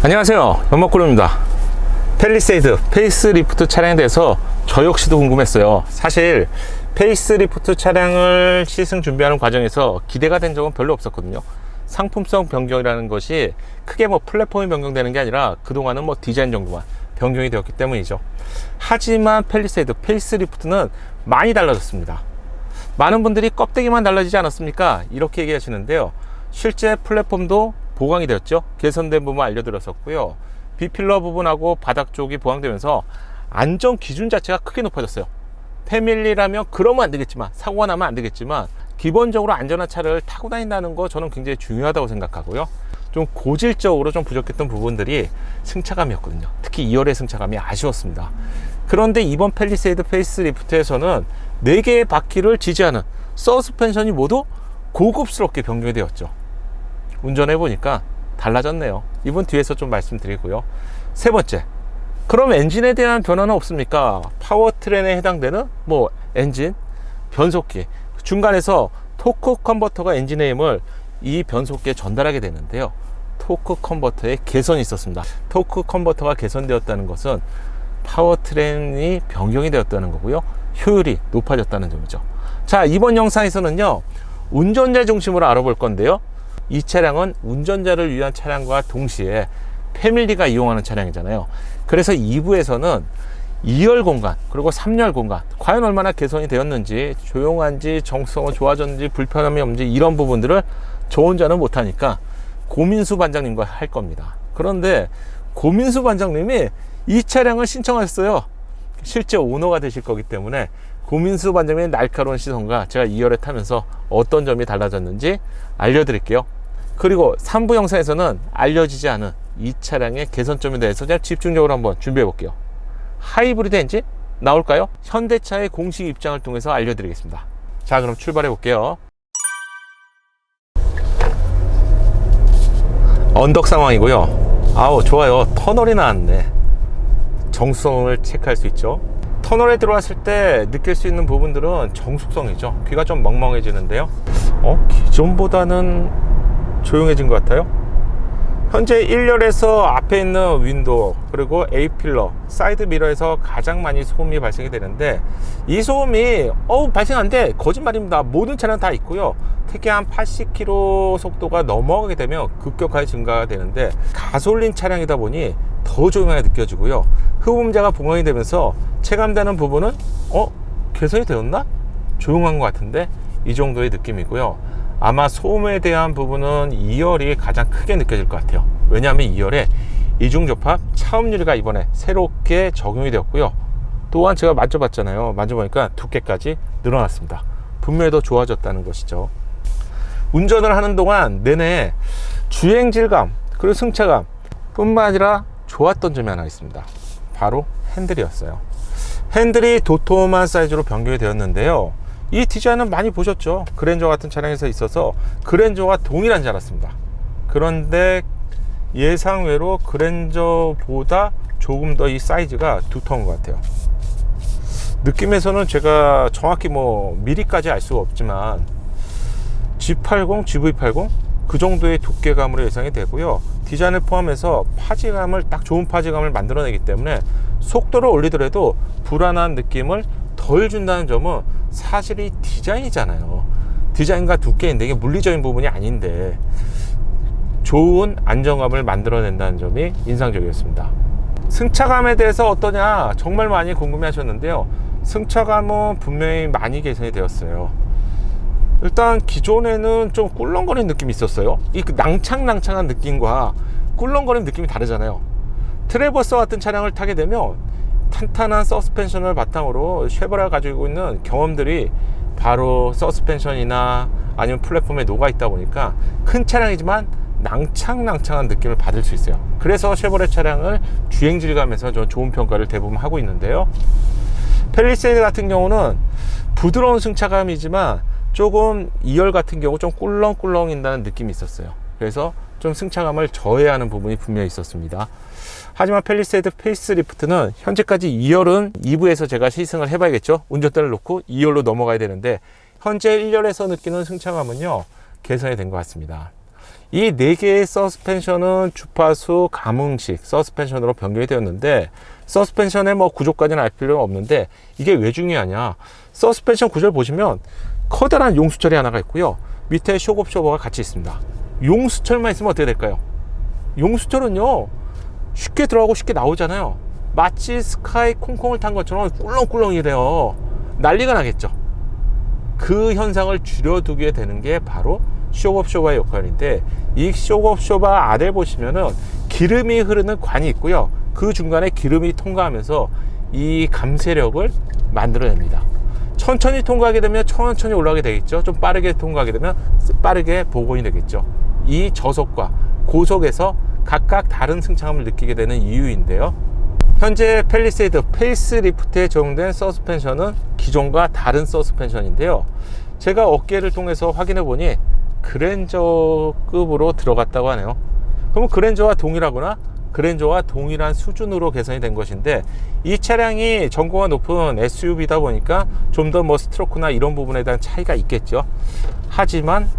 안녕하세요, 연막구름입니다. 팰리세이드 페이스리프트 차량에 대해서 저 역시도 궁금했어요. 사실 페이스리프트 차량을 시승 준비하는 과정에서 기대가 된 적은 별로 없었거든요. 상품성 변경이라는 것이 크게 플랫폼이 변경되는 게 아니라 그동안은 디자인 정도만 변경이 되었기 때문이죠. 하지만 팰리세이드 페이스리프트는 많이 달라졌습니다. 많은 분들이 껍데기만 달라지지 않았습니까? 이렇게 얘기하시는데요. 실제 플랫폼도 보강이 되었죠. 개선된 부분 알려드렸었고요. B필러 부분하고 바닥 쪽이 보강되면서 안전 기준 자체가 크게 높아졌어요. 패밀리라면 그러면 안 되겠지만, 사고가 나면 안 되겠지만, 기본적으로 안전한 차를 타고 다닌다는 거 저는 굉장히 중요하다고 생각하고요. 좀 고질적으로 좀 부족했던 부분들이 승차감이었거든요. 특히 2열의 승차감이 아쉬웠습니다. 그런데 이번 팰리세이드 페이스리프트에서는 4개의 바퀴를 지지하는 서스펜션이 모두 고급스럽게 변경이 되었죠. 운전해 보니까 달라졌네요. 이번 뒤에서 좀 말씀드리고요. 세 번째, 그럼 엔진에 대한 변화는 없습니까? 파워트레인에 해당되는 엔진, 변속기, 중간에서 토크 컨버터가 엔진의 힘을 이 변속기에 전달하게 되는데요. 토크 컨버터에 개선이 있었습니다. 토크 컨버터가 개선되었다는 것은 파워트레인이 변경이 되었다는 거고요. 효율이 높아졌다는 점이죠. 자, 이번 영상에서는요, 운전자 중심으로 알아볼 건데요. 이 차량은 운전자를 위한 차량과 동시에 패밀리가 이용하는 차량이잖아요. 그래서 2부에서는 2열 공간 그리고 3열 공간 과연 얼마나 개선이 되었는지, 조용한지, 정성은 좋아졌는지, 불편함이 없는지, 이런 부분들을 저 혼자는 못하니까 고민수 반장님과 할 겁니다. 그런데 고민수 반장님이 이 차량을 신청하셨어요. 실제 오너가 되실 거기 때문에 고민수 반장님의 날카로운 시선과 제가 2열에 타면서 어떤 점이 달라졌는지 알려드릴게요. 그리고 3부 영상에서는 알려지지 않은 이 차량의 개선점에 대해서 제가 집중적으로 한번 준비해 볼게요. 하이브리드 엔진 나올까요? 현대차의 공식 입장을 통해서 알려드리겠습니다. 자, 그럼 출발해 볼게요. 언덕 상황이고요. 아우, 좋아요. 터널이 나왔네. 정수성을 체크할 수 있죠. 터널에 들어왔을 때 느낄 수 있는 부분들은 정숙성이죠. 귀가 좀 멍멍해지는데요. 기존보다는 조용해진 것 같아요. 현재 1열에서 앞에 있는 윈도우 그리고 A필러, 사이드 미러에서 가장 많이 소음이 발생이 되는데, 이 소음이 발생한데 거짓말입니다. 모든 차량 다 있고요. 특히 한 80km 속도가 넘어가게 되면 급격하게 증가가 되는데, 가솔린 차량이다 보니 더 조용하게 느껴지고요. 흡음자가 보강이 되면서 체감되는 부분은 개선이 되었나? 조용한 것 같은데, 이 정도의 느낌이고요. 아마 소음에 대한 부분은 2열이 가장 크게 느껴질 것 같아요. 왜냐하면 2열에 이중접합 차음 유리가 이번에 새롭게 적용이 되었고요. 또한 제가 만져봤잖아요. 만져보니까 두께까지 늘어났습니다. 분명히 더 좋아졌다는 것이죠. 운전을 하는 동안 내내 주행 질감 그리고 승차감 뿐만 아니라 좋았던 점이 하나 있습니다. 바로 핸들이었어요. 핸들이 도톰한 사이즈로 변경이 되었는데요. 이 디자인은 많이 보셨죠? 그랜저 같은 차량에서 있어서 그랜저와 동일한 줄 알았습니다. 그런데 예상외로 그랜저보다 조금 더 이 사이즈가 두터운 것 같아요. 느낌에서는 제가 정확히 미리까지 알 수가 없지만 G80, GV80 그 정도의 두께감으로 예상이 되고요. 디자인을 포함해서 파지감을 딱 좋은 파지감을 만들어내기 때문에 속도를 올리더라도 불안한 느낌을 덜 준다는 점은 사실 이 디자인이잖아요. 디자인과 두께인데 이게 물리적인 부분이 아닌데 좋은 안정감을 만들어낸다는 점이 인상적이었습니다. 승차감에 대해서 어떠냐 정말 많이 궁금해 하셨는데요. 승차감은 분명히 많이 개선이 되었어요. 일단 기존에는 좀 꿀렁거리는 느낌이 있었어요. 이 낭창낭창한 느낌과 꿀렁거리는 느낌이 다르잖아요. 트래버스 같은 차량을 타게 되면 탄탄한 서스펜션을 바탕으로 쉐보레가 가지고 있는 경험들이 바로 서스펜션이나 아니면 플랫폼에 녹아 있다 보니까 큰 차량이지만 낭창낭창한 느낌을 받을 수 있어요. 그래서 쉐보레 차량을 주행 질감에서 저 좋은 평가를 대부분 하고 있는데요. 팰리세이드 같은 경우는 부드러운 승차감이지만 조금 2열 같은 경우 좀 꿀렁꿀렁인다는 느낌이 있었어요. 그래서 좀 승차감을 저해하는 부분이 분명히 있었습니다. 하지만 팰리세이드 페이스리프트는 현재까지 2열은 2부에서 제가 시승을 해봐야겠죠. 운전대를 놓고 2열로 넘어가야 되는데 현재 1열에서 느끼는 승차감은요 개선이 된 것 같습니다. 이 4개의 서스펜션은 주파수 감응식 서스펜션으로 변경이 되었는데, 서스펜션의 뭐 구조까지는 알 필요는 없는데 이게 왜 중요하냐, 서스펜션 구조를 보시면 커다란 용수철이 하나가 있고요, 밑에 쇼크옵셔버가 같이 있습니다. 용수철만 있으면 어떻게 될까요? 용수철은요 쉽게 들어가고 쉽게 나오잖아요. 마치 스카이 콩콩을 탄 것처럼 꿀렁꿀렁이래요. 난리가 나겠죠. 그 현상을 줄여두게 되는 게 바로 쇼크옵셔버의 역할인데, 이 쇼크옵셔버 아래 보시면은 기름이 흐르는 관이 있고요, 그 중간에 기름이 통과하면서 이 감쇄력을 만들어냅니다. 천천히 통과하게 되면 천천히 올라가게 되겠죠. 좀 빠르게 통과하게 되면 빠르게 복원이 되겠죠. 이 저속과 고속에서 각각 다른 승차감을 느끼게 되는 이유인데요, 현재 팰리세이드 페이스리프트에 적용된 서스펜션은 기존과 다른 서스펜션인데요, 제가 업계를 통해서 확인해 보니 그랜저급으로 들어갔다고 하네요. 그러면 그랜저와 동일하거나 그랜저와 동일한 수준으로 개선이 된 것인데, 이 차량이 전고가 높은 SUV다 보니까 좀 더 뭐 스트로크나 이런 부분에 대한 차이가 있겠죠. 하지만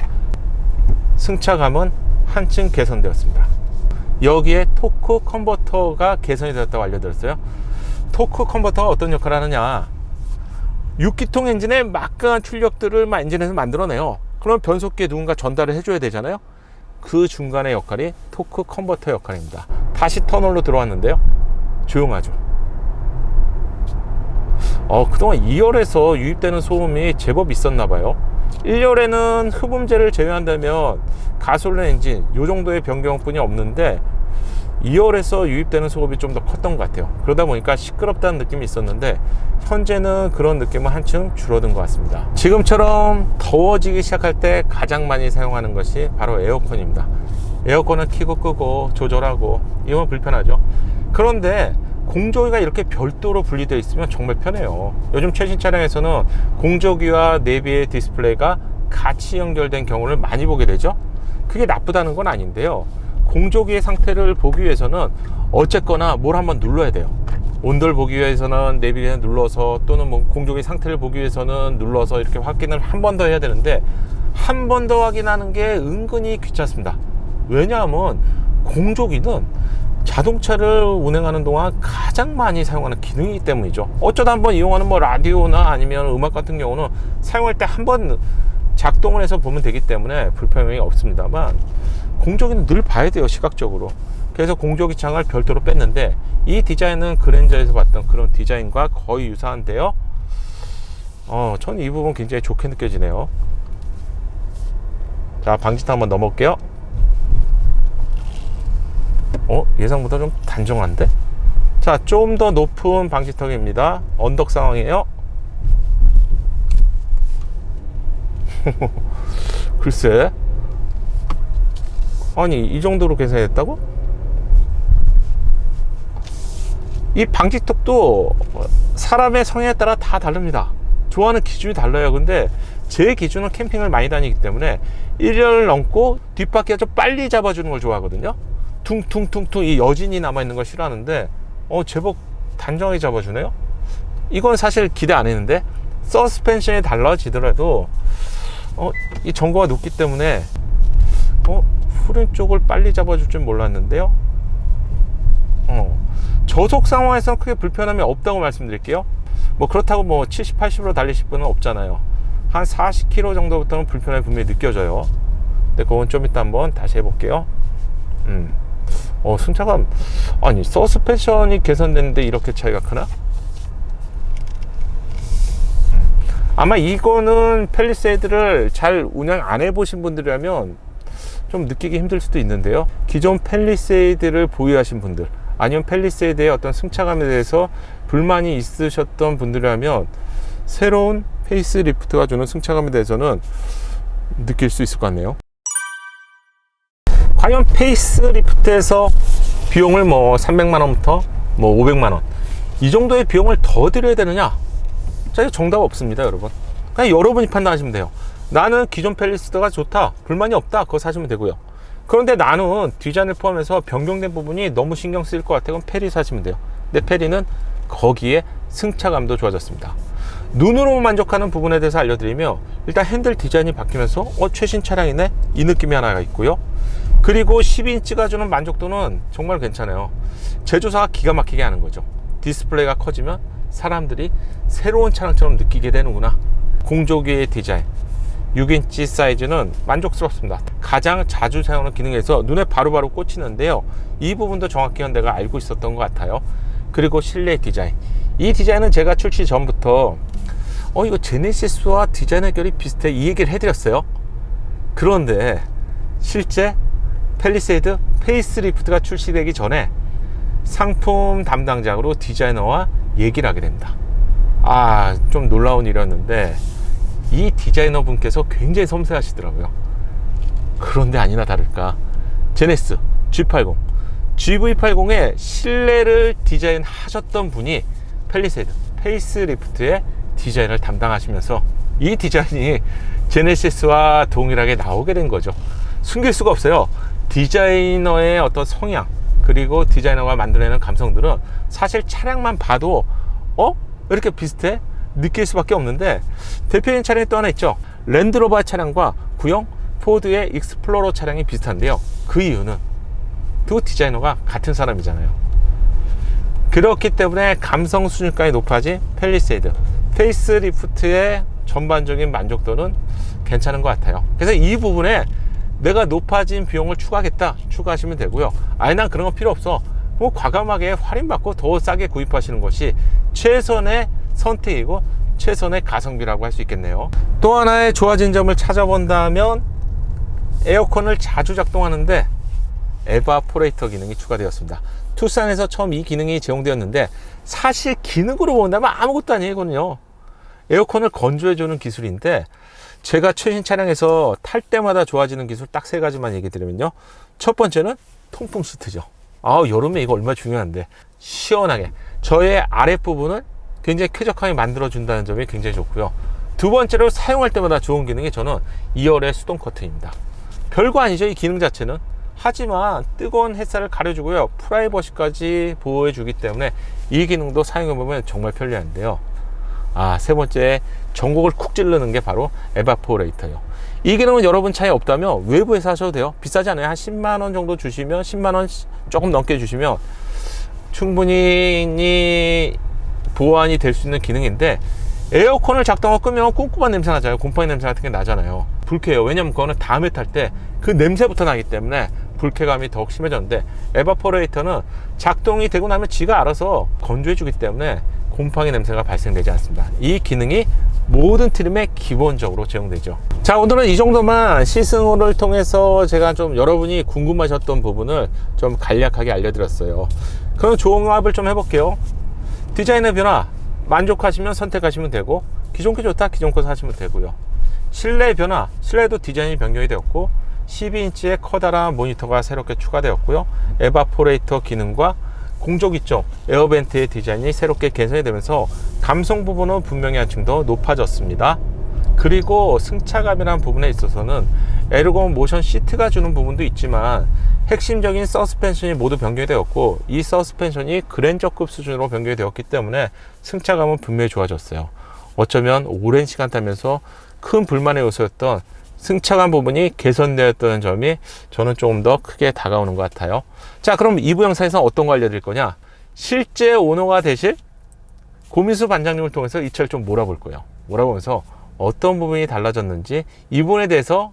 승차감은 한층 개선되었습니다. 여기에 토크 컨버터가 개선이 되었다고 알려드렸어요. 토크 컨버터가 어떤 역할을 하느냐, 6기통 엔진의 막강한 출력들을 엔진에서 만들어내요. 그럼 변속기에 누군가 전달을 해줘야 되잖아요. 그 중간의 역할이 토크 컨버터 역할입니다. 다시 터널로 들어왔는데요, 조용하죠. 그동안 2열에서 유입되는 소음이 제법 있었나 봐요. 1열에는 흡음재를 제외한다면 가솔린 엔진 이 정도의 변경뿐이 없는데, 2열에서 유입되는 소음이 좀 더 컸던 것 같아요. 그러다 보니까 시끄럽다는 느낌이 있었는데, 현재는 그런 느낌은 한층 줄어든 것 같습니다. 지금처럼 더워지기 시작할 때 가장 많이 사용하는 것이 바로 에어컨입니다. 에어컨은 켜고 끄고 조절하고 이건 불편하죠. 그런데 공조기가 이렇게 별도로 분리되어 있으면 정말 편해요. 요즘 최신 차량에서는 공조기와 내비의 디스플레이가 같이 연결된 경우를 많이 보게 되죠. 그게 나쁘다는 건 아닌데요, 공조기의 상태를 보기 위해서는 어쨌거나 뭘 한번 눌러야 돼요. 온도를 보기 위해서는 내비를 눌러서, 또는 뭐 공조기 상태를 보기 위해서는 눌러서 이렇게 확인을 한 번 더 해야 되는데, 한 번 더 확인하는 게 은근히 귀찮습니다. 왜냐하면 공조기는 자동차를 운행하는 동안 가장 많이 사용하는 기능이기 때문이죠. 어쩌다 한번 이용하는 뭐 라디오나 아니면 음악 같은 경우는 사용할 때 한 번 작동을 해서 보면 되기 때문에 불편함이 없습니다만, 공조기는 늘 봐야 돼요, 시각적으로. 그래서 공조기 창을 별도로 뺐는데, 이 디자인은 그랜저에서 봤던 그런 디자인과 거의 유사한데요, 저는 이 부분 굉장히 좋게 느껴지네요. 자, 방지턱 한번 넘어올게요. 예상보다 좀 단정한데? 자, 좀 더 높은 방지턱입니다. 언덕 상황이에요. 글쎄, 아니 이 정도로 개선했다고? 이 방지턱도 사람의 성향에 따라 다 다릅니다. 좋아하는 기준이 달라요. 근데 제 기준은 캠핑을 많이 다니기 때문에 1열 넘고 뒷바퀴가 좀 빨리 잡아주는 걸 좋아하거든요. 퉁퉁퉁퉁 이 여진이 남아있는 걸 싫어하는데, 제법 단정하게 잡아주네요. 이건 사실 기대 안 했는데, 서스펜션이 달라지더라도 이 전고가 높기 때문에 후륜 쪽을 빨리 잡아줄 줄 몰랐는데요. 저속 상황에서는 크게 불편함이 없다고 말씀드릴게요. 뭐 그렇다고 뭐 70, 80으로 달리실 분은 없잖아요. 한 40km 정도부터는 불편함이 분명히 느껴져요. 근데 그건 좀 이따 한번 다시 해볼게요. 승차감, 아니 서스펜션이 개선됐는데 이렇게 차이가 크나? 아마 이거는 팰리세이드를 잘 운영 안 해보신 분들이라면 좀 느끼기 힘들 수도 있는데요, 기존 팰리세이드를 보유하신 분들, 아니면 팰리세이드의 어떤 승차감에 대해서 불만이 있으셨던 분들이라면 새로운 페이스리프트가 주는 승차감에 대해서는 느낄 수 있을 것 같네요. 과연 페이스리프트에서 비용을 뭐 300만원부터 뭐 500만원 이 정도의 비용을 더 들여야 되느냐? 자, 이거 정답 없습니다, 여러분. 그냥 여러분이 판단하시면 돼요. 나는 기존 팰리세이드가 좋다, 불만이 없다, 그거 사시면 되고요. 그런데 나는 디자인을 포함해서 변경된 부분이 너무 신경 쓰일 것 같아, 그럼 페리 사시면 돼요. 근데 페리는 거기에 승차감도 좋아졌습니다. 눈으로 만족하는 부분에 대해서 알려드리며, 일단 핸들 디자인이 바뀌면서 최신 차량이네, 이 느낌이 하나가 있고요. 그리고 12인치가 주는 만족도는 정말 괜찮아요. 제조사가 기가 막히게 하는 거죠. 디스플레이가 커지면 사람들이 새로운 차량처럼 느끼게 되는구나. 공조기의 디자인, 6인치 사이즈는 만족스럽습니다. 가장 자주 사용하는 기능에서 눈에 바로바로 꽂히는데요. 이 부분도 정확히 내가 알고 있었던 것 같아요. 그리고 실내 디자인, 이 디자인은 제가 출시 전부터 이거 제네시스와 디자인의 결이 비슷해, 이 얘기를 해드렸어요. 그런데 실제 팰리세이드 페이스리프트가 출시되기 전에 상품 담당자로 디자이너와 얘기를 하게 됩니다. 좀 놀라운 일이었는데 이 디자이너 분께서 굉장히 섬세하시더라고요. 그런데 아니나 다를까 제네시스 G80, GV80의 실내를 디자인하셨던 분이 팰리세이드 페이스리프트의 디자인을 담당하시면서 이 디자인이 제네시스와 동일하게 나오게 된 거죠. 숨길 수가 없어요. 디자이너의 어떤 성향, 그리고 디자이너가 만들어내는 감성들은 사실 차량만 봐도 이렇게 비슷해? 느낄 수밖에 없는데, 대표적인 차량이 또 하나 있죠. 랜드로버 차량과 구형 포드의 익스플로러 차량이 비슷한데요. 그 이유는 두 디자이너가 같은 사람이잖아요. 그렇기 때문에 감성 수준까지 높아진 팰리세이드 페이스리프트의 전반적인 만족도는 괜찮은 것 같아요. 그래서 이 부분에 내가 높아진 비용을 추가하겠다, 추가하시면 되고요. 난 그런 거 필요 없어, 과감하게 할인받고 더 싸게 구입하시는 것이 최선의 선택이고 최선의 가성비라고 할 수 있겠네요. 또 하나의 좋아진 점을 찾아본다면 에어컨을 자주 작동하는데 에바포레이터 기능이 추가되었습니다. 투싼에서 처음 이 기능이 제공되었는데 사실 기능으로 본다면 아무것도 아니거든요. 에어컨을 건조해주는 기술인데, 제가 최신 차량에서 탈 때마다 좋아지는 기술 딱 세 가지만 얘기 드리면요. 첫 번째는 통풍 시트죠. 여름에 이거 얼마나 중요한데 시원하게 저의 아랫부분을 굉장히 쾌적하게 만들어준다는 점이 굉장히 좋고요. 두 번째로 사용할 때마다 좋은 기능이 저는 2열의 수동 커튼입니다. 별거 아니죠, 이 기능 자체는. 하지만 뜨거운 햇살을 가려주고요, 프라이버시까지 보호해주기 때문에 이 기능도 사용해보면 정말 편리한데요. 세 번째, 전곡을 쿡 찌르는 게 바로 에바포레이터예요. 이 기능은 여러분 차에 없다면 외부에서 하셔도 돼요. 비싸지 않아요. 한 10만원 정도 주시면, 10만원 조금 넘게 주시면 충분히 보완이 될 수 있는 기능인데, 에어컨을 작동하고 끄면 꿉꿉한 냄새 나잖아요. 곰팡이 냄새 같은 게 나잖아요. 불쾌해요. 왜냐면 그거는 다음에 탈 때 그 냄새부터 나기 때문에 불쾌감이 더욱 심해졌는데, 에바포레이터는 작동이 되고 나면 지가 알아서 건조해 주기 때문에 곰팡이 냄새가 발생되지 않습니다. 이 기능이 모든 트림에 기본적으로 제공되죠. 자, 오늘은 이 정도만 시승호를 통해서 제가 좀 여러분이 궁금하셨던 부분을 좀 간략하게 알려드렸어요. 그럼 종합을 좀 해볼게요. 디자인의 변화 만족하시면 선택하시면 되고, 기존 게 좋다, 기존 거 사시면 되고요. 실내 변화, 실내도 디자인이 변경이 되었고 12인치의 커다란 모니터가 새롭게 추가되었고요. 에바포레이터 기능과 공조기 쪽 에어벤트의 디자인이 새롭게 개선이 되면서 감성 부분은 분명히 한층 더 높아졌습니다. 그리고 승차감이라는 부분에 있어서는 에르곤 모션 시트가 주는 부분도 있지만 핵심적인 서스펜션이 모두 변경이 되었고, 이 서스펜션이 그랜저급 수준으로 변경이 되었기 때문에 승차감은 분명히 좋아졌어요. 어쩌면 오랜 시간 타면서 큰 불만의 요소였던 승차감 부분이 개선되었다는 점이 저는 조금 더 크게 다가오는 것 같아요. 자, 그럼 2부 영상에서 어떤 거 알려드릴 거냐, 실제 오너가 되실 고민수 반장님을 통해서 이 차를 좀 몰아볼 거예요. 몰아보면서 어떤 부분이 달라졌는지 이 부분에 대해서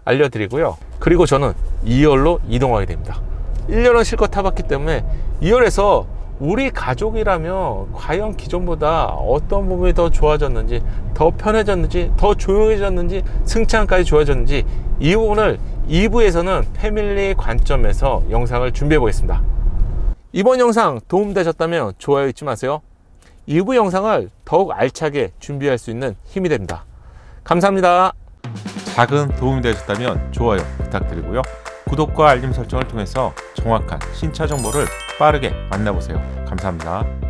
알려드리고요. 그리고 저는 2열로 이동하게 됩니다. 1열은 실컷 타봤기 때문에 2열에서 우리 가족이라면 과연 기존보다 어떤 부분이 더 좋아졌는지, 더 편해졌는지, 더 조용해졌는지, 승차감까지 좋아졌는지, 이 부분을 2부에서는 패밀리 관점에서 영상을 준비해 보겠습니다. 이번 영상 도움되셨다면 좋아요 잊지 마세요. 2부 영상을 더욱 알차게 준비할 수 있는 힘이 됩니다. 감사합니다. 작은 도움이 되셨다면 좋아요 부탁드리고요. 구독과 알림 설정을 통해서 정확한 신차 정보를 빠르게 만나보세요. 감사합니다.